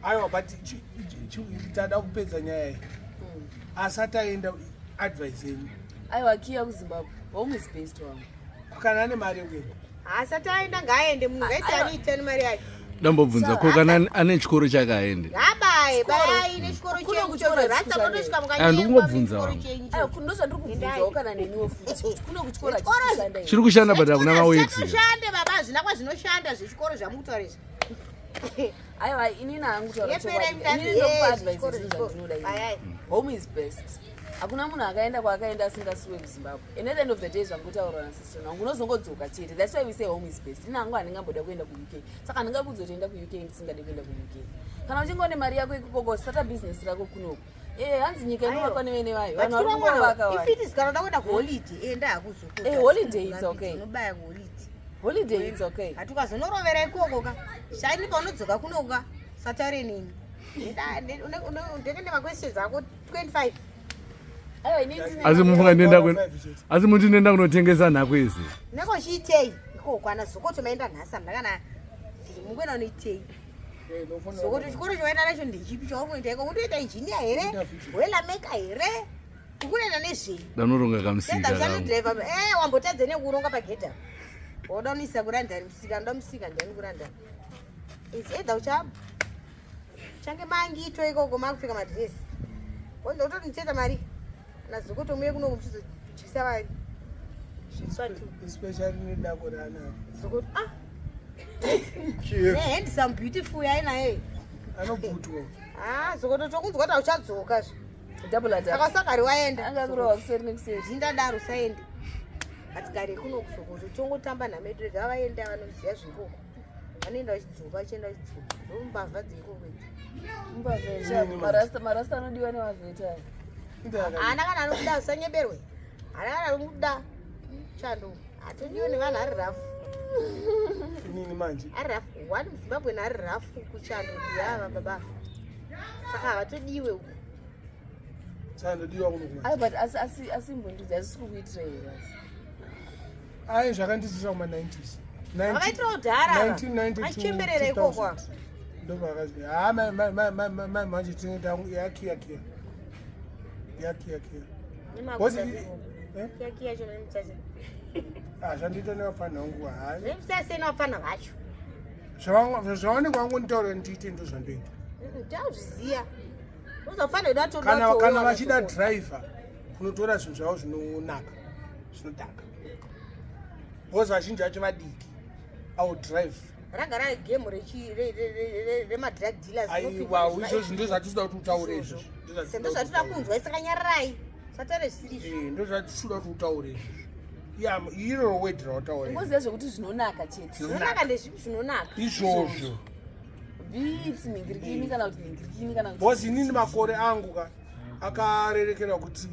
aiwa but tada kupedza nyaya iyi asati aenda advice yenyu aiwa kiya kuzimbabwe home is based wangu kana ane mari yekuenda asati aenda ngaaende munhu ngaiti aniitani mari yake ndambobvunza ko kana ane chikoro chake aende abaye bayai nechikoro ndikungobvunza wangu ndozvandiri kubvunzawo kana neniwo futi kuno kuchikora chiri kushanda but hakuna mauexishande baba hazvina kwazvinoshanda zvechikoro zvamutaurezvi aiwa inini hangu tauraadvice home is best hakuna munhu akaenda kwaakaenda asingasiwe kuzimbabwe and at the end of the day zvangutaura nasisitona wangu unozongodzoka chete that's why we say home is best ina hangu handingamboda kuenda kuuk saka handingakuzotoenda kuuk ndisingade kuenda kuuk kana uchingone mari yako ikukoko sata business rako kunoku hanzi nyika inovakwa nevene vayo vanhu vari kungovakawaifiti zikanoda kuenda kuholiday enda hakuzokuta holiday it's okay unobaya kuholiday holiday it's okay hatukazonorovera ikoko ka shaini paunodzoka kunoka sataure nini ndekende maquestions ako 25 asi muti nenda kunotengesa nhako izi nekochiitei iko kwana Zokoto maenda nhasa ndakana munguena unoitei Zokoto chikoro choenda nacho ndechipi chaukuenda iko kundoita injinia here wela meka here ukunoenda nezvei danoronga kamusika wambotadze nekuronga pagedha woda unisa kurandani musika ndoda musika ndani kurandani is either change mangito ikoko makupfeka madresi wonda utoti niteta mari na Zokoto muye kuno kuchizochisa vari especially nedako raanaro Zokoto handsome beautiful yainaye anobhutwa Zokoto tokunzwa kuti auchadzoka saka usagari waenda angakurowa kuseri nekuseri ndindadaro usaende atigare kuno kuZokoto tongotamba namedu rega vaenda vanoziva zvingoko vanoenda vachidzoka vachienda vachidzoka ndombavha dzikoko marasta anodiwa nevavheta hana kana anokuda usanyeberwe hana kana anokuda chando hatodiwe nevanhu ari rafu nini manje ari rafu one muzimbabwe ari rafu kuchando yava baba saka havatodiwe uku chandodiwa kuno but asimbondudzi asisi kukuitira here ai zvakandisisa kuma-90s vakaitira udhara vachemberera ikokwa ndovakazi manje tineta yakiya zvandiita nevafana vangu nevafana vacho zvavanenge vangonditaura ndiite ndo zvandoita tauzviziya uzofanira kana vachida dhiraivha kunotora zvinhu zvavo zvinonaka zvinodhaka bcause vazhinji vacho vadiki audrive ragara gemu remadrug dealers aiwa izvozvo ndo zvatinoda kuti utaure izvozvo ndo zvatinoda kunzwa isakanyararai sataure zvisiri ndo zvatinoda kuti utaure izvozvo iro wedi rautaura ngoziva zvekuti zvinonaka chete zvinonaka ndezvipi zvinonaka izvozvo bits mingirikini kana kuti mingirikini kana kuti bcause inini makore angu ka akarerekera kuti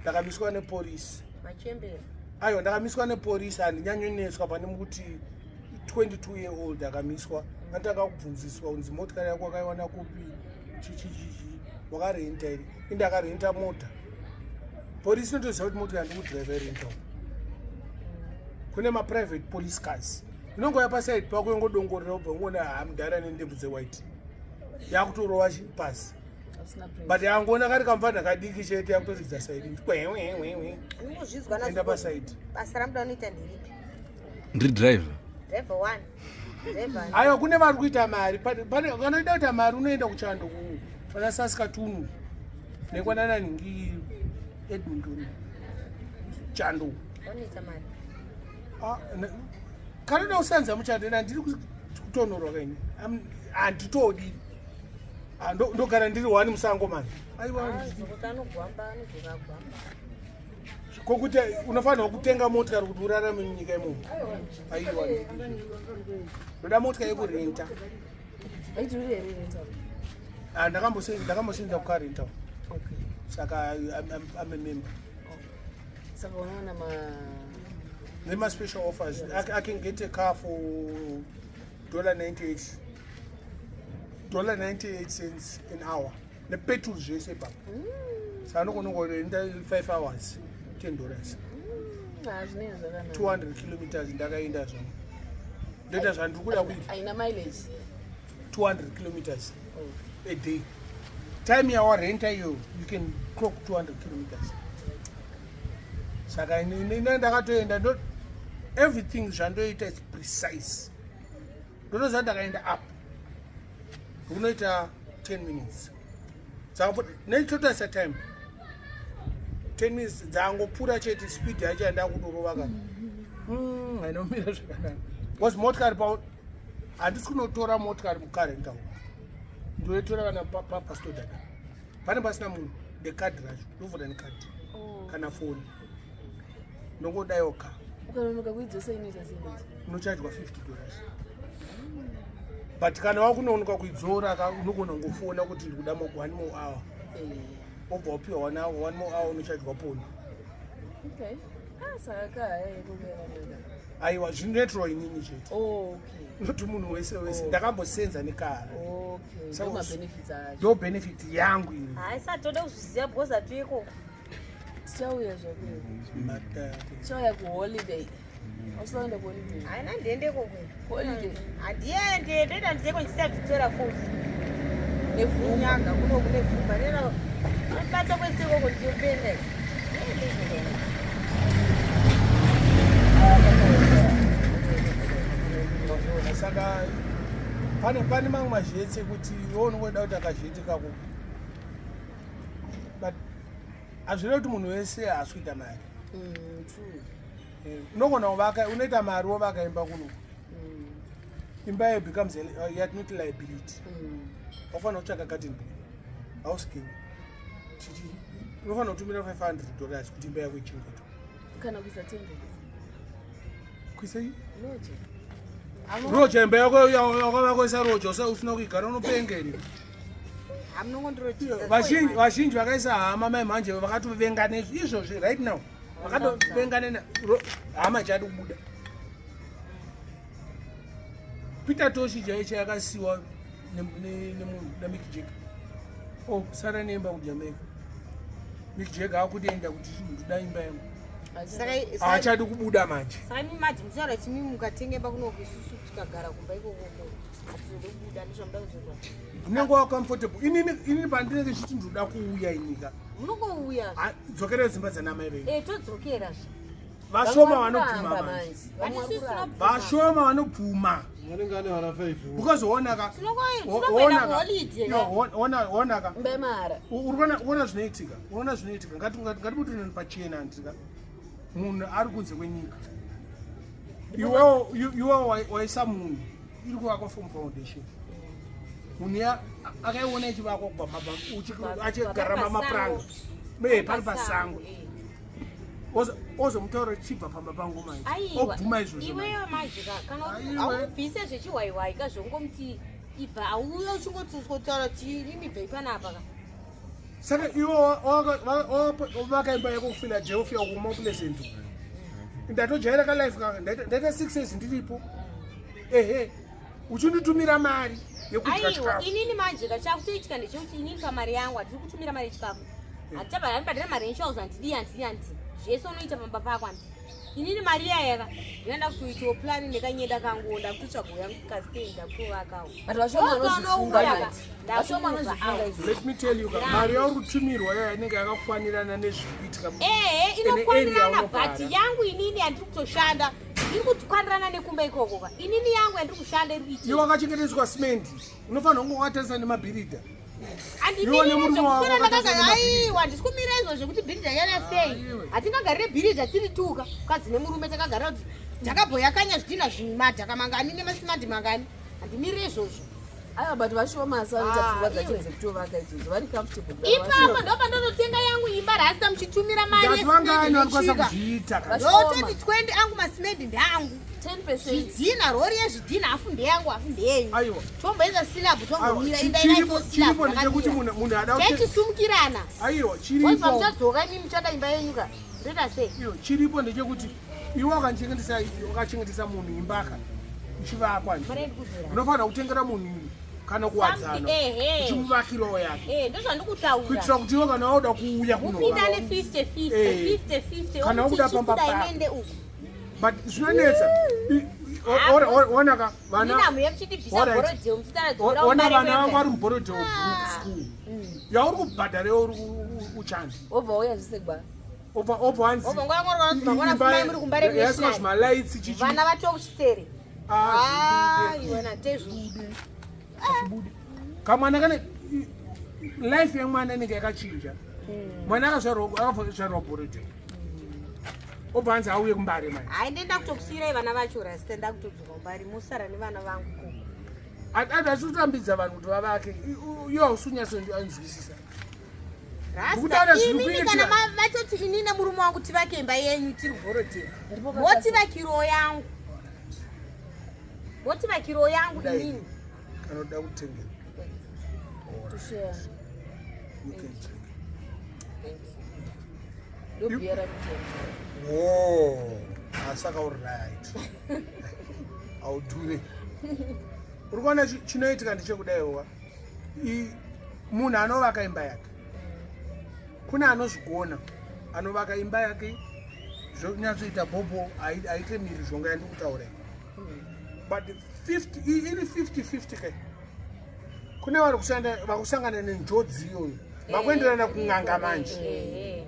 ndakamiswa nepolisi machembera aiwa ndakamiswa nepolisi handinyanyoneswa pane mukuti 22 year old akamiswa ngatanga kubvunziswa unzi motikari yako akaiwana kupi chichichichi wakarenta here inde akarenta mota polisi inotoziva kuti motikari ndikudriva renta kune maprivate police cars inongoya pasaidi pako yongodongorera ubva ungona hamudhara nendebvu dzewhite yakutorova pasi but yangoona kari kamvana kadiki chete yakutoridza saidi enda pasaidi basa ramuda unoita ndiripi ndiri driver driver 1 aiwa kune vari kuita mari kana uida kuita mari unoenda kuchando pana saskatoon nekwanana ningi edmundoni chando unoita mari kana uda kusanza muchando ena ndiri kutonorwa kaini handitodi ndogara ndiri wani musango mani kokuti unofanirwa kutenga motikari kuti urarame munyika imomo aiwa ndoda motikari yekurenta ndakambosenza kukarenta saka amemember nema special offers I can get a car for $98 cents an hour nepetrol zvese baba saka anokonongorenda 5 hours $10 200 kilometers ndakaenda zvamo ndoita zvandiri kuda kuita. Haina mileage 200 kilometers a day. Time yawarenta iyo you can clock 200 kilometers. Saka ine ndakatoenda everything zvandoita is precise. Ndotoziva ndakaenda up unoita 10 minutes. Saka nechotarisa time 10 minutes dzangopfuura chete speed yacho yandakudorova ka ainomira zvakanaka because motikari handisi kunotora motikari mukarenta uku ndoitora kana papastodada pane pasina munhu ndekadhi racho ndovhura nekadhi kana foni nongodaiwo ka ukanonoka kuidzosa inoita sei unochajwa $50 but kana wakunonoka kuidzora unogona ngofona kuti ndikuda 1 more hour obva wapiwa 1 more hour unochajwa poni. Okay. Saka aiwa zvinetro inini chete noti munhu wese ndakambosenza nekara ndo benefit yangu ini haisatoda kuzviziva because hatu ikoko tichauya zvakwe tichauya kuholiday ausaenda kuholiday haina ndiende ikoko holiday handiende ndoenda ndizeko ndichita Victoria Falls nevunyaga kuno kune vhumba nena bata kwese ikoko ndiyopenda saka pane mamwe mazhetse kuti iwo unongoda kuti akazhete kako but hazvina kuti munhu wese haasi kuita mari unogona kuvaka unoita mari wovaka imba kuno imba yayo becomes yatinoti liability wafanira kutsvaka garden boy hausikiwi unofanira kutumira $500 kuti imba yako ichingoto kana kuisa tende kuisei loje roja imba yako yakavakoisa roja usina kuigara unopengeri vazhinji vakaisa hama mai manje vakatuvengana izvozvi right now vakatovengana hama chadi kubuda Peter Toshi jaicha yakasiwa Mick Jagger sara neimba kujamaica Mick Jagger akutoenda kuti ndoda imba yangu haachadi kubuda manje. Saka mimi mati mzara chimimi mukatenge pakunoku isusu tikagara kumba ikoko atizode kubuda ndizvo mda kuzoita unenge wa comfortable inini pandinenge chiti ndoda kuuya inika munongouya dzokera dzimba dzanamai venyu todzokera vashoma vanobvuma because wonaka uona zvinoitika ngatibutireni pachena antika munhu ari kunze kwenyika iwewo waisa munhu iri kuvakwa from foundation munhu akaiona ichivakwa kubva achigara mamapuranga pari pasango ozomutaura chibva pamba pangu manje obvuma izvozvo iweyo majika kana aubvise zvechiwaiwai kazvongomuti ibva auya uchingotuswa kutaura chirimibva ipanapa saka iwe vakaimba yako kuPhiladelphia kumapleasant ndatojaira kalife ndaita 6 years ndiripo uchinditumira mari yekudya chikafu inini majika chakutoitika ndechekuti inini pamari yangu hatiri kutumira mari yechikafu hatichabva hanibhadhira mari yenshauzi handidii zvese unoita pamba pako andi inini mari yayaka ndinoenda kutoitawo plani ndekanyeda kangoda kutotsvaga yangu kazitenda kuvakawo let me tell you mari yauri kutumirwa yayo inenge yakafanirana nezvikuitika inokwanirana but yangu inini handiri kutoshanda iri kutwandirana nekumba ikoko inini yangu yandiri kushanda iri kuitika iwe wakachengetedzwa simende unofanira kunge wakatarisa nemabhiridha handisikumira izvo zvekuti bhiridha yana sei hatingagarire bhiridha tiri tuka kadzi nemurume takagarira kuti takabhoya kanya zvidhina zvimadhaka mangani nemasimandi mangani handimirire izvozvo aiwa but vashomasa vanoita pfungwa dzacho dzekutovaka idzodzo vari comfortable ipapo ndopa ndototenga yangu imba rasita muchitumira mari ndototi 20 angu masimedi ndeangu 10% zvidhina rori yezvidhina hafu ndeyangu hafu ndeyenyu tomboisa silabu tombomira chiripo ndechekuti munhu adachisumukirana aiwa muchadzoka imi muchada imba yenyuka ndoita sei chiripo ndechekuti iwe wakachengetesa munhu imbaka ichivakwa unofanira kutengera munhu kana kuwadzana uchimuvakirawo yake ndozvandikutaura kuitira kuti iwe kana wauda kuuya kupindane 50-50 kana uda pamba pako but zvinonetsa Onaka vana ona vana vangu vari muborodhi school yauri kubhadhara uri uchandi obva uya zvisegba obva wanziyasika zvimalaitsi chichi vana vatokusere kamwana kane life yemwana inenge yakachinja mwana akazvarwa borodhi obva anzi auye kumbare mai hai ndenda kutokusiyirai vana vacho rasita ndakutodzoka kumbari musara nevana vangu koko adasi kutambidza vanhu kuti vavake iwo hausunyasondianzwisisa inini kana vatoti inini nemurume wangu tivake imba yenyu tiri gorodheni motivakiro yangu inini kanoda kutengera asaka uri right audhure uri kuona chinoitika ndechekudaiwa munhu anovaka imba yake kuna anozvigona anovaka imba yake zvonyatsoita bhobho aite miri zvonga yandikutaurai but iri 50-50 kai kune vari vakusangana nenjodzi iyoyo vakuenderana kung'anga manje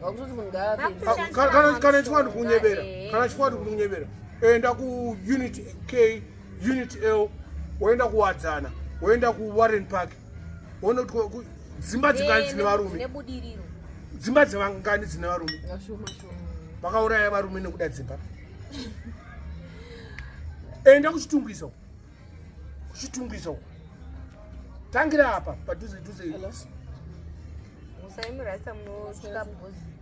kana chikwadi kunyevera enda kuunit K unit L woenda kuwadzana woenda kuwarren park woona kuti dzimba dzingani dzine varume dzimba dzevangani dzine varume vakauraya varume nekuda dzimba enda kuchitungwiso tangira apa padhuze musaimurasa munosvika bhozi